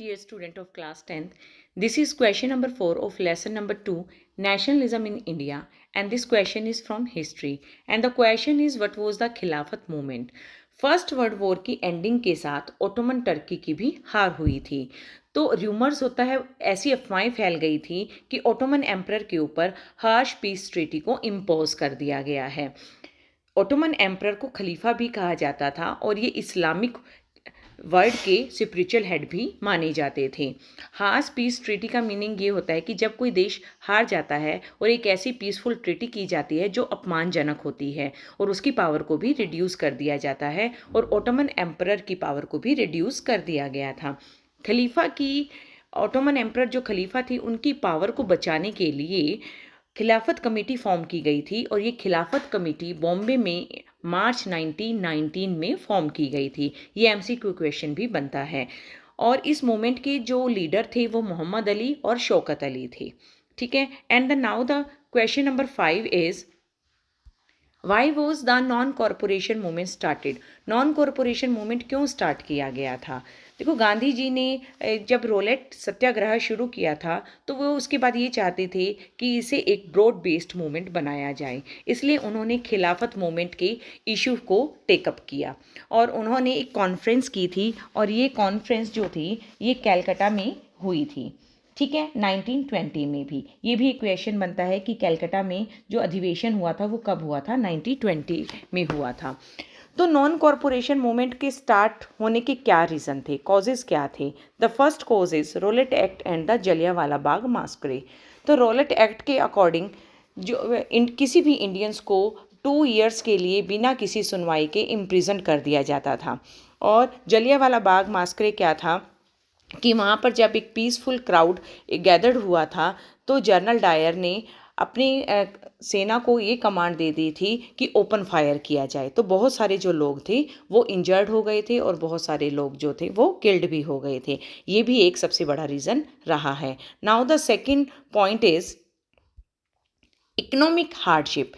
dear student of class 10th. This is question number 4 of lesson number 2, Nationalism in India, and this question is from history. And the question is, what was the Khilafat movement? First world war की ending के साथ Ottoman Turkey की भी हार हुई थी। तो rumours होता है, ऐसी अफवाहें फैल गई थी कि ओटोमन एम्परर के ऊपर हार्श पीस ट्रीटी को इम्पोज कर दिया गया है। ओटोमन एम्परर को खलीफा भी कहा जाता था और ये इस्लामिक वर्ल्ड के स्पिरिचुअल हेड भी माने जाते थे। हार्श पीस ट्रीटी का मीनिंग ये होता है कि जब कोई देश हार जाता है और एक ऐसी पीसफुल ट्रीटी की जाती है जो अपमानजनक होती है और उसकी पावर को भी रिड्यूस कर दिया जाता है, और ओटोमन एम्परर की पावर को भी रिड्यूस कर दिया गया था। खलीफा की ओटोमन एम्परर जो खलीफा थी, उनकी पावर को बचाने के लिए खिलाफत कमेटी फॉर्म की गई थी, और ये खिलाफत कमेटी बॉम्बे में मार्च 1919 में फॉर्म की गई थी। ये एमसीक्यू क्वेश्चन भी बनता है। और इस मूवमेंट के जो लीडर थे वो मोहम्मद अली और शौकत अली थे। ठीक है। And the now the question number 5 is, why was the non corporation movement started? Non corporation movement क्यों स्टार्ट किया गया था? देखो, गांधी जी ने जब रोलेट सत्याग्रह शुरू किया था तो वो उसके बाद ये चाहते थे कि इसे एक ब्रॉड बेस्ड मूवमेंट बनाया जाए, इसलिए उन्होंने खिलाफत मूवमेंट के इशू को टेकअप किया और उन्होंने एक कॉन्फ्रेंस की थी, और ये कॉन्फ्रेंस जो थी ये कैलकाटा में हुई थी। ठीक है। 1920 में भी ये भी एक क्वेश्चन बनता है कि कलकत्ता में जो अधिवेशन हुआ था वो कब हुआ था? 1920 में हुआ था। तो नॉन कॉरपोरेशन मूवमेंट के स्टार्ट होने के क्या रीज़न थे, कॉजेज़ क्या थे? The first cause is Rowlatt act and the Jallianwala Bagh massacre. तो रोलेट एक्ट के अकॉर्डिंग जो किसी भी इंडियंस को 2 ईयर्स के लिए बिना किसी सुनवाई के इम्प्रिजन कर दिया जाता था। और जलियांवाला बाग मास्करे क्या था कि वहाँ पर जब एक पीसफुल क्राउड गैदर्ड हुआ था तो जनरल डायर ने अपनी सेना को ये कमांड दे दी थी कि ओपन फायर किया जाए। तो बहुत सारे जो लोग थे वो इंजर्ड हो गए थे और बहुत सारे लोग जो थे वो किल्ड भी हो गए थे। ये भी एक सबसे बड़ा रीज़न रहा है। Now the second point is economic hardship.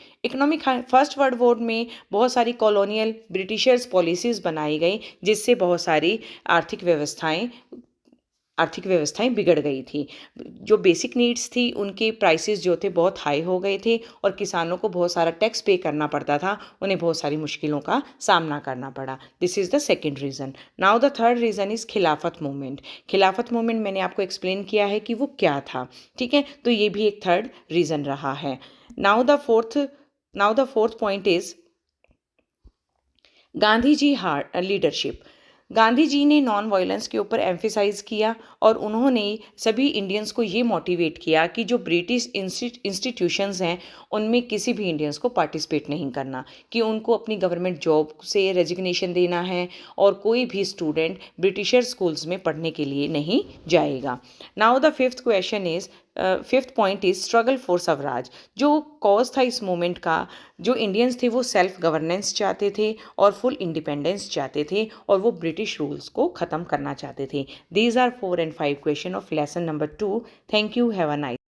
First world war में बहुत सारी कॉलोनियल ब्रिटिशर्स पॉलिसीज़ बनाई गई जिससे बहुत सारी आर्थिक व्यवस्थाएं बिगड़ गई थी। जो बेसिक नीड्स थी उनके प्राइसेस जो थे बहुत हाई हो गए थे और किसानों को बहुत सारा टैक्स पे करना पड़ता था, उन्हें बहुत सारी मुश्किलों का सामना करना पड़ा। This is the second reason. Now the third reason is खिलाफत मूवमेंट। खिलाफत मूवमेंट मैंने आपको एक्सप्लेन किया है कि वो क्या था। ठीक है। तो ये भी एक थर्ड रीज़न रहा है। Now the fourth point is Gandhi ji leadership. Gandhi ji ने नॉन वायलेंस के ऊपर एम्फेसाइज किया और उन्होंने सभी इंडियंस को ये मोटिवेट किया कि जो ब्रिटिश इंस्टीट्यूशंस हैं उनमें किसी भी इंडियंस को पार्टिसिपेट नहीं करना, कि उनको अपनी गवर्नमेंट जॉब से रेजिग्नेशन देना है और कोई भी स्टूडेंट ब्रिटिशर स्कूल्स में पढ़ने के लिए नहीं जाएगा। Now the fifth point is struggle for Swaraj. जो कॉज था इस मूवमेंट का, जो इंडियंस थे वो सेल्फ गवर्नेंस चाहते थे और फुल इंडिपेंडेंस चाहते थे और वो ब्रिटिश रूल्स को ख़त्म करना चाहते थे। These are 4 and 5 question of lesson number 2। Thank you. Have a nice